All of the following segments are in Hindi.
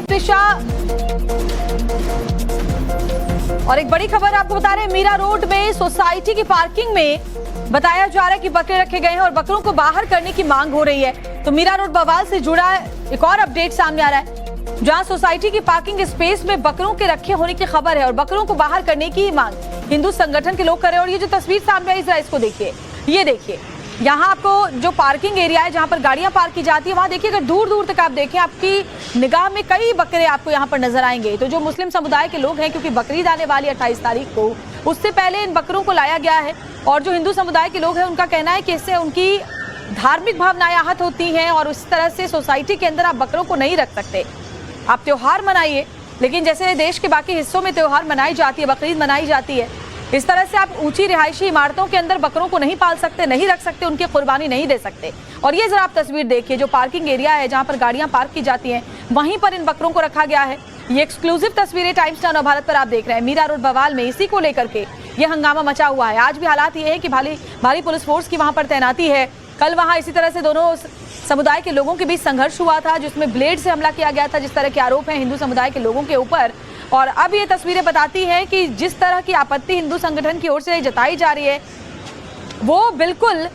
हैं त्रिशा, और एक बड़ी खबर आपको बता रहे हैं, मीरा रोड में सोसाइटी की पार्किंग में बताया जा रहा है कि बकरे रखे गए हैं और बकरों को बाहर करने की मांग हो रही है। तो मीरा रोड बवाल से जुड़ा एक और अपडेट सामने आ रहा है, जहां सोसाइटी की पार्किंग स्पेस में बकरों के रखे होने की खबर है और बकरों को बाहर करने की मांग हिंदू संगठन के लोग कर रहे हैं। और ये जो तस्वीर सामने आई, जरा इसको देखिए, ये देखिए, यहाँ आपको जो पार्किंग एरिया है जहाँ पर गाड़ियां पार्क की जाती है, वहां देखिए, अगर दूर दूर तक आप देखें, आपकी निगाह में कई बकरे आपको यहाँ पर नजर आएंगे। तो जो मुस्लिम समुदाय के लोग हैं, क्योंकि बकरीद आने वाली 28 तारीख को, उससे पहले इन बकरों को लाया गया है। और जो हिंदू समुदाय के लोग हैं, उनका कहना है कि इससे उनकी धार्मिक भावनाएं आहत होती हैं और उस तरह से सोसाइटी के अंदर आप बकरों को नहीं रख सकते। आप त्योहार मनाइए, लेकिन जैसे देश के बाकी हिस्सों में त्योहार मनाई जाती है, बकरीद मनाई जाती है, इस तरह से आप ऊंची रिहायशी इमारतों के अंदर बकरों को नहीं पाल सकते, नहीं रख सकते, उनकी कुर्बानी नहीं दे सकते। और ये जरा आप तस्वीर देखिए, जो पार्किंग एरिया है जहां पर गाड़ियां पार्क की जाती हैं, वहीं पर इन बकरों को रखा गया है। ये एक्सक्लूसिव तस्वीरें टाइम्स नाउ भारत पर आप देख रहे हैं। मीरा रोड बवाल में इसी को लेकर के ये हंगामा मचा हुआ है। आज भी हालात ये है कि भारी पुलिस फोर्स की वहां पर तैनाती है। कल वहां इसी तरह से दोनों समुदाय के लोगों के बीच संघर्ष हुआ था, जिसमें ब्लेड से हमला किया गया था, जिस तरह के आरोप हैं हिंदू समुदाय के लोगों के ऊपर। और अब ये तस्वीरें बताती हैं कि जिस तरह की आपत्ति हिंदू संगठन की ओर से जताई जा रही है, वो बिल्कुल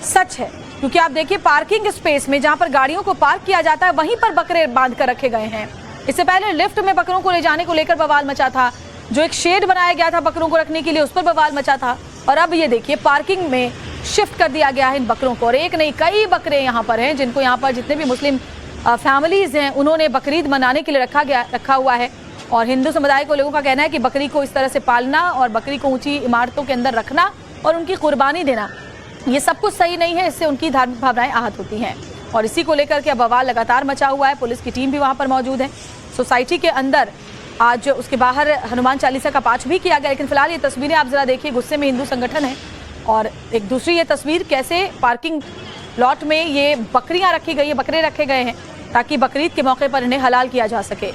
सच है। क्योंकि आप देखिए, पार्किंग स्पेस में जहां पर गाड़ियों को पार्क किया जाता है, वहीं पर बकरे बांध कर रखे गए हैं। इससे पहले लिफ्ट में बकरों को ले जाने को लेकर बवाल मचा था, जो एक शेड बनाया गया था बकरों को रखने के लिए, उस पर बवाल मचा था। और अब ये देखिए, पार्किंग में शिफ्ट कर दिया गया है इन बकरों को। और एक नहीं, कई बकरे यहाँ पर हैं, जिनको यहाँ पर जितने भी मुस्लिम फैमिलीज हैं, उन्होंने बकरीद मनाने के लिए रखा हुआ है। और हिंदू समुदाय को लोगों का कहना है कि बकरी को इस तरह से पालना और बकरी को ऊंची इमारतों के अंदर रखना और उनकी कुर्बानी देना, ये सब कुछ सही नहीं है, इससे उनकी धार्मिक भावनाएं आहत होती हैं। और इसी को लेकर के अब बवाल लगातार मचा हुआ है। पुलिस की टीम भी वहां पर मौजूद है। सोसाइटी के अंदर आज उसके बाहर हनुमान चालीसा का पाठ भी किया गया। लेकिन फिलहाल ये तस्वीरें आप जरा देखिए, गुस्से में हिंदू संगठन है। और एक दूसरी ये तस्वीर, कैसे पार्किंग लॉट में ये बकरियां रखी गई है, बकरे रखे गए हैं, ताकि बकरीद के मौके पर इन्हें हलाल किया जा सके।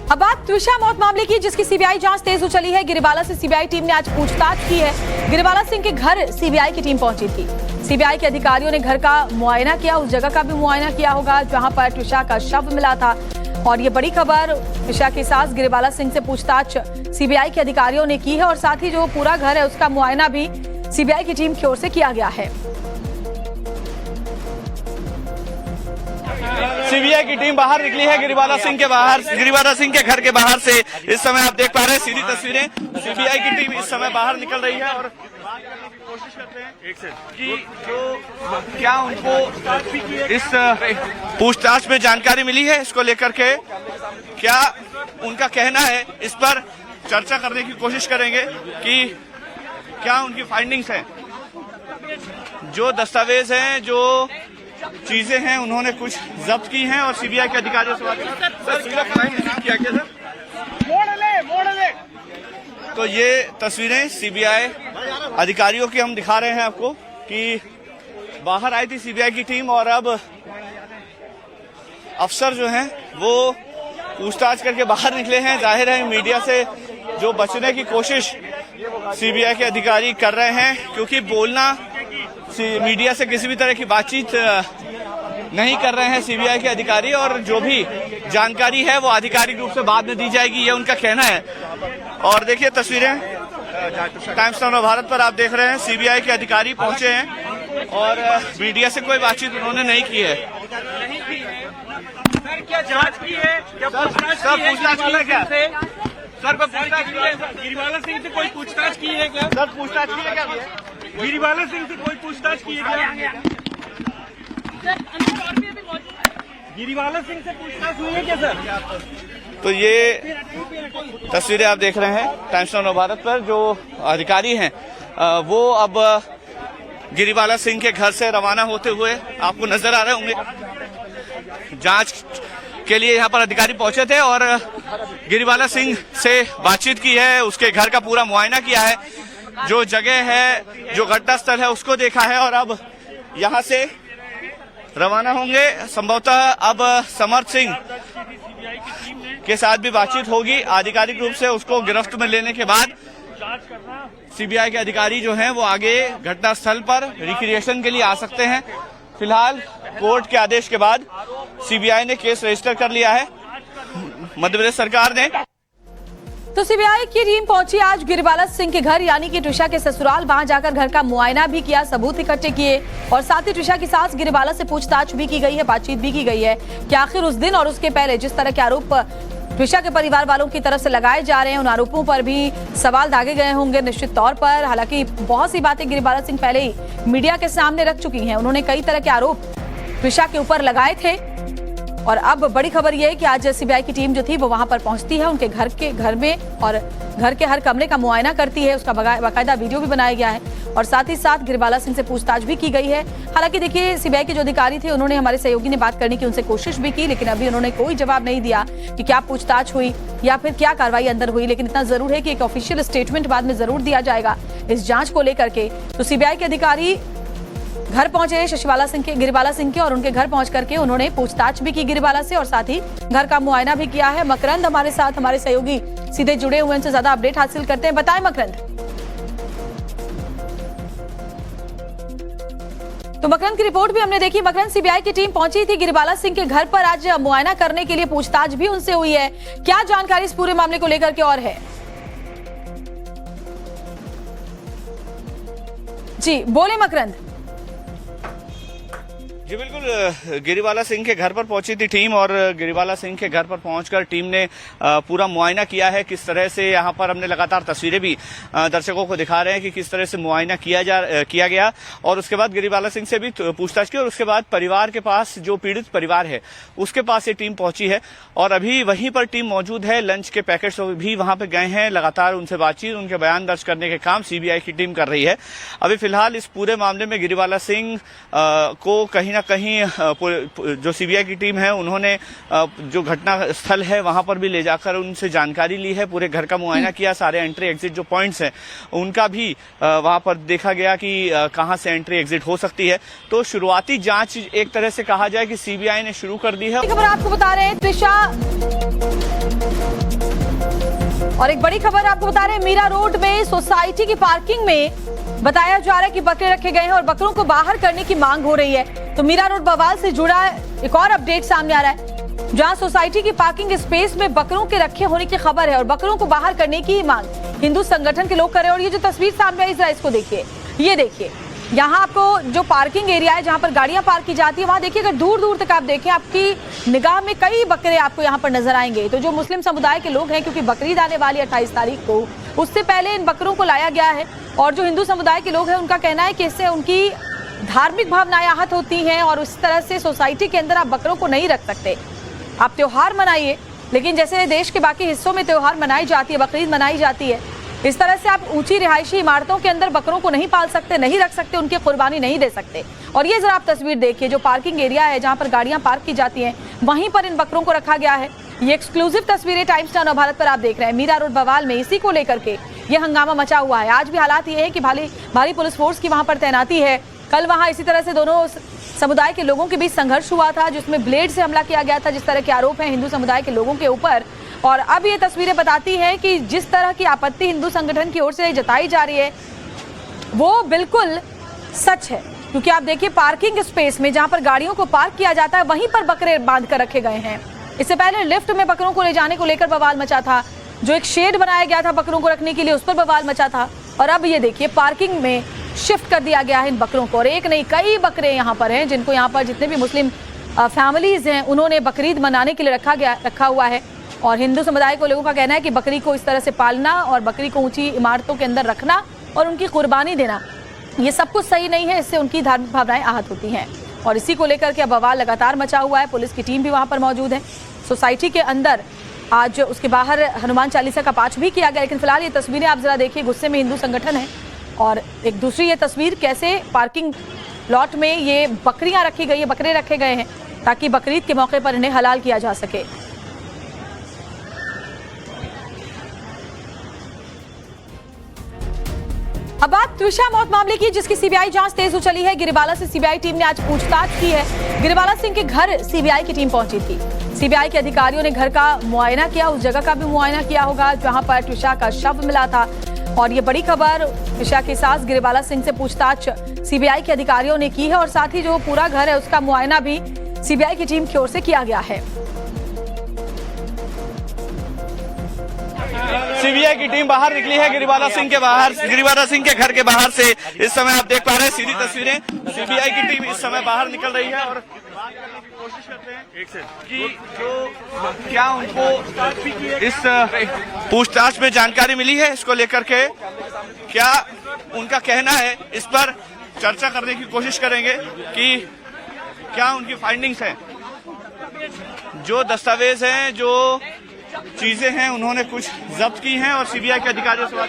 अब बात त्रिशा मौत मामले की, जिसकी सीबीआई जांच तेज हो चली है। गिरिबाला से सीबीआई टीम ने आज पूछताछ की है। गिरिबाला सिंह के घर सीबीआई की टीम पहुंची थी। सीबीआई के अधिकारियों ने घर का मुआयना किया, उस जगह का भी मुआयना किया होगा जहां पर त्रिशा का शव मिला था। और ये बड़ी खबर, त्रिशा के साथ गिरिबाला सिंह से पूछताछ सीबीआई के अधिकारियों ने की है। और साथ ही जो पूरा घर है उसका मुआयना भी सीबीआई की टीम की ओर से किया गया है। सीबीआई की टीम बाहर निकली है गिरिबाला सिंह के घर के बाहर से। इस समय आप देख पा रहे हैं सीधी तस्वीरें। सीबीआई की टीम इस समय बाहर निकल रही है और बात करने की कोशिश करते हैं कि जो क्या उनको इस पूछताछ में जानकारी मिली है, इसको लेकर के क्या उनका कहना है, इस पर चर्चा करने की कोशिश करेंगे कि क्या उनकी फाइंडिंग्स हैं। जो दस्तावेज हैं, जो चीजें हैं, उन्होंने कुछ जब्त की हैं और सीबीआई के अधिकारियों से बात किया गया सर। तो ये तस्वीरें सीबीआई अधिकारियों की हम दिखा रहे हैं आपको कि बाहर आई थी सीबीआई की टीम और अब अफसर जो हैं वो पूछताछ करके बाहर निकले हैं। जाहिर है मीडिया से जो बचने की कोशिश सीबीआई के अधिकारी कर रहे हैं, क्योंकि बोलना मीडिया से किसी भी तरह की बातचीत नहीं कर रहे हैं सीबीआई के अधिकारी। और जो भी जानकारी है वो आधिकारिक रूप से बाद में दी जाएगी, ये उनका कहना है। और देखिए तस्वीरें टाइम्स नाउ भारत पर आप देख रहे हैं, सीबीआई के अधिकारी पहुंचे हैं और मीडिया से कोई बातचीत उन्होंने नहीं की है। सर क्या जांच की है, क्या पूछताछ की है क्या? सर को पूछताछ की है, गिरिबाला सिंह से कोई पूछताछ की है क्या? सर पूछताछ की है क्या? गिरिबाला सिंह से कोई पूछताछ की है क्या? गिरिबाला सिंह से पूछताछ हुई है क्या सर? तो ये तस्वीरें आप देख रहे हैं टाइम्स नाउ भारत पर। जो अधिकारी हैं वो अब गिरिबाला सिंह के घर से रवाना होते हुए आपको नजर आ रहे होंगे। जांच के लिए यहाँ पर अधिकारी पहुंचे थे और गिरिबाला सिंह से बातचीत की है, उसके घर का पूरा मुआयना किया है, जो जगह है, जो घटना स्थल है उसको देखा है। और अब यहाँ से रवाना होंगे। संभवतः अब समर्थ सिंह के साथ भी बातचीत होगी आधिकारिक रूप से। उसको गिरफ्त में लेने के बाद सीबीआई के अधिकारी जो हैं वो आगे घटनास्थल पर रिक्रिएशन के लिए आ सकते हैं। फिलहाल कोर्ट के आदेश के बाद सीबीआई ने केस रजिस्टर कर लिया है मध्य प्रदेश सरकार ने। तो सीबीआई की टीम पहुंची आज गिरिबाला सिंह के घर यानी कि ट्रिशा के ससुराल। वहां जाकर घर का मुआयना भी किया, सबूत इकट्ठे किए और साथ ही ट्रिशा की सास गिरिबाला से पूछताछ भी की गई है, बातचीत भी की गई है कि आखिर उस दिन और उसके पहले जिस तरह के आरोप ट्रिशा के परिवार वालों की तरफ से लगाए जा रहे हैं, उन आरोपों पर भी सवाल दागे गए होंगे निश्चित तौर पर। हालांकि बहुत सी बातें गिरिबाला सिंह पहले ही मीडिया के सामने रख चुकी हैं। उन्होंने कई तरह के आरोप ट्रिशा के ऊपर लगाए थे और अब बड़ी खबर यह है कि आज सीबीआई की टीम जो थी वो वहां पर पहुंचती है, उनके घर में और घर के हर कमरे का मुआयना करती है। उसका बाकायदा वीडियो भी बनाया गया है और साथ ही साथ गिरिबाला सिंह से पूछताछ भी की गई है। हालांकि देखिए, सीबीआई के जो अधिकारी थे उन्होंने हमारे सहयोगी ने बात करने की उनसे कोशिश भी की, लेकिन अभी उन्होंने कोई जवाब नहीं दिया कि क्या पूछताछ हुई या फिर क्या कार्रवाई अंदर हुई। लेकिन इतना जरूर है कि एक ऑफिशियल स्टेटमेंट बाद में जरूर दिया जाएगा इस जांच को लेकर के। तो सीबीआई के अधिकारी घर पहुंचे गिरिबाला सिंह के और उनके घर पहुंच करके उन्होंने पूछताछ भी की गिरिबाला से और साथ ही घर का मुआयना भी किया है। मकरंद हमारे साथ, हमारे सहयोगी सीधे जुड़े हुए, उनसे ज्यादा अपडेट हासिल करते हैं। बताएं मकरंद। तो मकरंद की रिपोर्ट भी हमने देखी। मकरंद, सीबीआई की टीम पहुंची थी गिरिबाला सिंह के घर पर आज मुआयना करने के लिए, पूछताछ भी उनसे हुई है। क्या जानकारी इस पूरे मामले को लेकर के और है? जी बोले मकरंद। जी बिल्कुल, गिरिबाला सिंह के घर पर पहुंची थी टीम और गिरिबाला सिंह के घर पर पहुंचकर टीम ने पूरा मुआयना किया है। किस तरह से यहाँ पर हमने लगातार तस्वीरें भी दर्शकों को दिखा रहे हैं कि किस तरह से मुआयना किया गया और उसके बाद गिरिबाला सिंह से भी पूछताछ की और उसके बाद परिवार के पास, जो पीड़ित परिवार है उसके पास ये टीम पहुंची है और अभी वहीं पर टीम मौजूद है। लंच के पैकेट्स भी वहां पर गए हैं, लगातार उनसे बातचीत, उनके बयान दर्ज करने के काम सीबीआई की टीम कर रही है। अभी फिलहाल इस पूरे मामले में गिरिबाला सिंह को कहीं कहीं जो सीबीआई की टीम है उन्होंने जो घटना स्थल है वहां पर भी ले जाकर उनसे जानकारी ली है, पूरे घर का मुआयना किया, सारे एंट्री एग्जिट जो पॉइंट्स हैं उनका भी वहां पर देखा गया कि कहां से एंट्री एग्जिट हो सकती है। तो शुरुआती जांच एक तरह से कहा जाए कि सीबीआई ने शुरू कर दी है। खबर आपको बता रहे हैं त्रिशा, और एक बड़ी खबर आपको बता रहे हैं मीरा रोड में सोसाइटी की पार्किंग में बताया जा रहा है कि बकरे रखे गए हैं और बकरों को बाहर करने की मांग हो रही है। तो मीरा रोड बवाल से जुड़ा एक और अपडेट सामने आ रहा है, जहां सोसाइटी की पार्किंग स्पेस में बकरों के रखे होने की खबर है और बकरों को बाहर करने की मांग हिंदू संगठन के लोग कर रहे हैं। और ये जो तस्वीर सामने आई, जरा इसको देखिए, ये देखिए, यहाँ आपको जो पार्किंग एरिया है जहाँ पर गाड़ियां पार्क की जाती है, वहां देखिए, अगर दूर दूर तक आप देखें, आपकी निगाह में कई बकरे आपको यहाँ पर नजर आएंगे। तो जो मुस्लिम समुदाय के लोग हैं, क्योंकि बकरीद आने वाली 28 तारीख को, उससे पहले इन बकरों को लाया गया है और जो हिंदू समुदाय के लोग हैं उनका कहना है कि इससे उनकी धार्मिक भावनाएं आहत होती हैं और उस तरह से सोसाइटी के अंदर आप बकरों को नहीं रख सकते। आप त्योहार मनाइए, लेकिन जैसे देश के बाकी हिस्सों में त्योहार मनाई जाती है, बकरीद मनाई जाती है, इस तरह से आप ऊंची रिहायशी इमारतों के अंदर बकरों को नहीं पाल सकते, नहीं रख सकते, उनकी कुर्बानी नहीं दे सकते। और ये जरा आप तस्वीर देखिए, जो पार्किंग एरिया है जहां पर गाड़ियां पार्क की जाती हैं, वहीं पर इन बकरों को रखा गया है। ये एक्सक्लूसिव तस्वीरें टाइम्स नाउ भारत पर आप देख रहे हैं। मीरा रोड बवाल में इसी को लेकर के ये हंगामा मचा हुआ है। आज भी हालात ये है कि भारी पुलिस फोर्स की वहां पर तैनाती है। कल वहां इसी तरह से दोनों समुदाय के लोगों के बीच संघर्ष हुआ था, जिसमें ब्लेड से हमला किया गया था, जिस तरह के आरोप हैं हिंदू समुदाय के लोगों के ऊपर। और अब ये तस्वीरें बताती हैं कि जिस तरह की आपत्ति हिंदू संगठन की ओर से जताई जा रही है वो बिल्कुल सच है। क्योंकि आप देखिए, पार्किंग स्पेस में जहां पर गाड़ियों को पार्क किया जाता है वहीं पर बकरे बांध कर रखे गए हैं। इससे पहले लिफ्ट में बकरों को ले जाने को लेकर बवाल मचा था, जो एक शेड बनाया गया था बकरों को रखने के लिए, उस पर बवाल मचा था। और अब ये देखिए, पार्किंग में शिफ्ट कर दिया गया है इन बकरों को। और एक नहीं, कई बकरे यहाँ पर हैं जिनको यहाँ पर जितने भी मुस्लिम फैमिलीज हैं उन्होंने बकरीद मनाने के लिए रखा हुआ है। और हिंदू समुदाय को लोगों का कहना है कि बकरी को इस तरह से पालना और बकरी को ऊंची इमारतों के अंदर रखना और उनकी कुर्बानी देना, ये सब कुछ सही नहीं है, इससे उनकी धार्मिक भावनाएं आहत होती हैं। और इसी को लेकर के अब बवाल लगातार मचा हुआ है। पुलिस की टीम भी वहां पर मौजूद है। सोसाइटी के अंदर आज उसके बाहर हनुमान चालीसा का पाठ भी किया गया। लेकिन फिलहाल ये तस्वीरें आप जरा देखिए, गुस्से में हिंदू संगठन है। और एक दूसरी ये तस्वीर, कैसे पार्किंग लॉट में ये बकरियां रखी गई है, बकरे रखे गए हैं ताकि बकरीद के मौके पर इन्हें हलाल किया जा सके। अब बात त्रिशा मौत मामले की, जिसकी सीबीआई जांच तेज हो चली है। गिरिबाला से सीबीआई टीम ने आज पूछताछ की है। गिरिबाला सिंह के घर सीबीआई की टीम पहुंची थी। सीबीआई के अधिकारियों ने घर का मुआयना किया, उस जगह का भी मुआयना किया होगा जहां पर त्रिशा का शव मिला था। और ये बड़ी खबर त्रिशा की सास गिरिबाला सिंह से पूछताछ सीबीआई के अधिकारियों ने की है और साथ ही जो पूरा घर है उसका मुआयना भी सीबीआई की टीम की ओर से किया गया है। सीबीआई की टीम बाहर निकली है गिरिबाला सिंह के घर के बाहर से। इस समय आप देख पा रहे हैं सीधी तस्वीरें। सीबीआई की टीम इस समय बाहर निकल रही है और बात करने की कोशिश करते हैं कि जो क्या उनको इस पूछताछ में जानकारी मिली है, इसको लेकर के क्या उनका कहना है, इस पर चर्चा करने की कोशिश करेंगे कि क्या उनकी फाइंडिंग्स हैं। जो दस्तावेज हैं, जो चीजें हैं, उन्होंने कुछ जब्त की हैं और सीबीआई के अधिकारियों से बात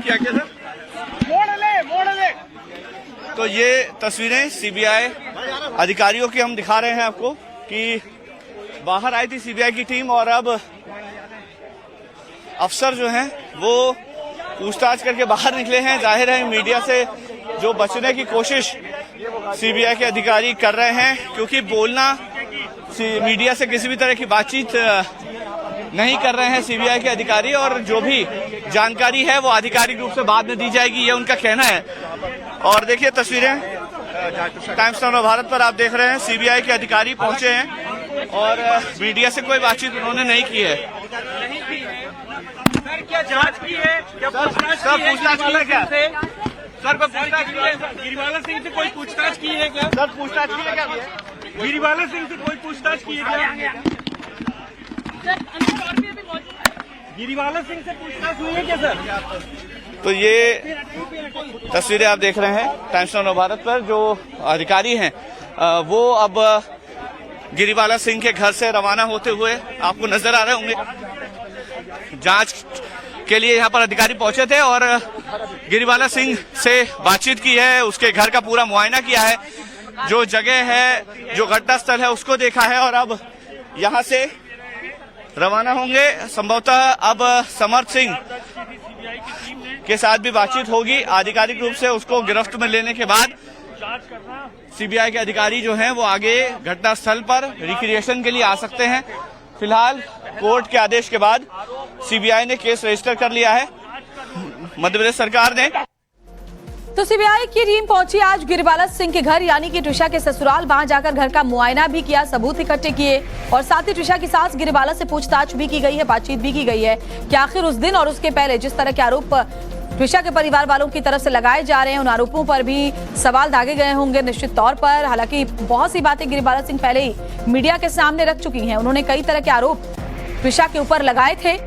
किया गया। तो ये तस्वीरें सीबीआई अधिकारियों की हम दिखा रहे हैं आपको कि बाहर आई थी सीबीआई की टीम और अब अफसर जो हैं वो पूछताछ करके बाहर निकले हैं। जाहिर है मीडिया से जो बचने की कोशिश सीबीआई के अधिकारी कर रहे हैं, क्योंकि बोलना मीडिया से किसी भी तरह की बातचीत नहीं कर रहे हैं सीबीआई के अधिकारी, और जो भी जानकारी है वो आधिकारिक रूप से बाद में दी जाएगी, ये उनका कहना है। और देखिए तस्वीरें टाइम्स नाउ भारत पर आप देख रहे हैं, सीबीआई के अधिकारी पहुंचे हैं और मीडिया से कोई बातचीत उन्होंने नहीं की है। सर क्या जांच की है? क्या पूछताछ की है? क्या सर को पूछताछ की है? गिरिबाला सिंह से कोई पूछताछ की है क्या? सर पूछताछ की है क्या? गिरिबाला सिंह से कोई पूछताछ की है क्या? गिरिबाला सिंह से पूछताछ हुई है क्या सर? तो ये तस्वीरें आप देख रहे हैं टाइम्स नाउ भारत पर। जो अधिकारी हैं वो अब गिरिबाला सिंह के घर से रवाना होते हुए आपको नजर आ रहे होंगे। जांच के लिए यहाँ पर अधिकारी पहुंचे थे और गिरिबाला सिंह से बातचीत की है, उसके घर का पूरा मुआयना किया है, जो जगह है, जो घटना स्थल है उसको देखा है और अब यहाँ से रवाना होंगे। संभवतः अब समर्थ सिंह के साथ भी बातचीत होगी आधिकारिक रूप से। उसको गिरफ्त में लेने के बाद सीबीआई के अधिकारी जो हैं वो आगे घटना स्थल पर रिक्रिएशन के लिए आ सकते हैं। फिलहाल कोर्ट के आदेश के बाद सीबीआई ने केस रजिस्टर कर लिया है मध्य प्रदेश सरकार ने। तो सीबीआई की टीम पहुंची आज गिरिबाला सिंह के घर यानी कि त्रिशा के ससुराल। वहां जाकर घर का मुआयना भी किया, सबूत इकट्ठे किए और साथ ही त्रिशा की सास गिरिबाला से पूछताछ भी की गई है, बातचीत भी की गई है कि आखिर उस दिन और उसके पहले जिस तरह के आरोप त्रिशा के परिवार वालों की तरफ से लगाए जा रहे हैं, उन आरोपों पर भी सवाल दागे गए होंगे निश्चित तौर पर। हालांकि बहुत सी बातें गिरिबाला सिंह पहले ही मीडिया के सामने रख चुकी हैं। उन्होंने कई तरह के आरोप त्रिशा के ऊपर लगाए थे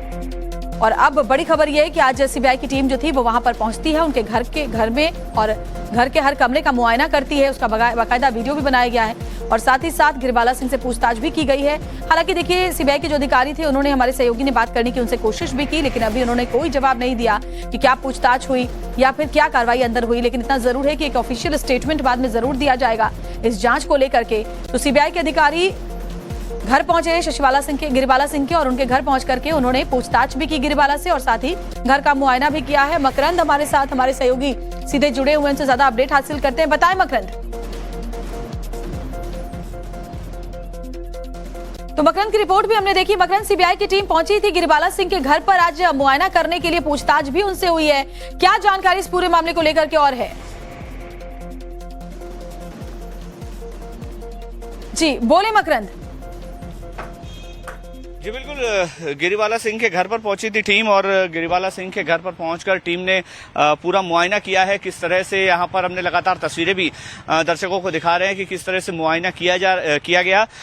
और अब बड़ी खबर यह है कि आज सीबीआई की टीम जो थी वो वहां पर पहुंचती है, उनके घर में और घर के हर कमरे का मुआयना करती है। उसका बाकायदा वीडियो भी बनाया गया है और साथ ही साथ गिरिबाला सिंह से पूछताछ भी की गई है। हालांकि देखिए सीबीआई के जो अधिकारी थे उन्होंने, हमारे सहयोगी ने बात करने की उनसे कोशिश भी की, लेकिन अभी उन्होंने कोई जवाब नहीं दिया कि क्या पूछताछ हुई या फिर क्या कार्रवाई अंदर हुई। लेकिन इतना जरूर है कि एक ऑफिशियल स्टेटमेंट बाद में जरूर दिया जाएगा इस जांच को लेकर के। तो सीबीआई के अधिकारी घर पहुंचे गिरिबाला सिंह के और उनके घर पहुंच करके उन्होंने पूछताछ भी की गिरिबाला से और साथ ही घर का मुआयना भी किया है। मकरंद हमारे साथ, हमारे सहयोगी सीधे जुड़े हुए, उनसे ज्यादा अपडेट हासिल करते हैं। बताएं मकरंद। तो मकरंद की रिपोर्ट भी हमने देखी। मकरंद, सीबीआई की टीम पहुंची थी गिरिबाला सिंह के घर पर आज मुआयना करने के लिए, पूछताछ भी उनसे हुई है। क्या जानकारी इस पूरे मामले को लेकर के और है? जी बोले मकरंद। जी बिल्कुल, गिरिबाला सिंह के घर पर पहुंची थी टीम और गिरिबाला सिंह के घर पर पहुंचकर टीम ने पूरा मुआयना किया है। किस तरह से यहाँ पर हमने लगातार तस्वीरें भी दर्शकों को दिखा रहे हैं कि किस तरह से मुआयना किया गया।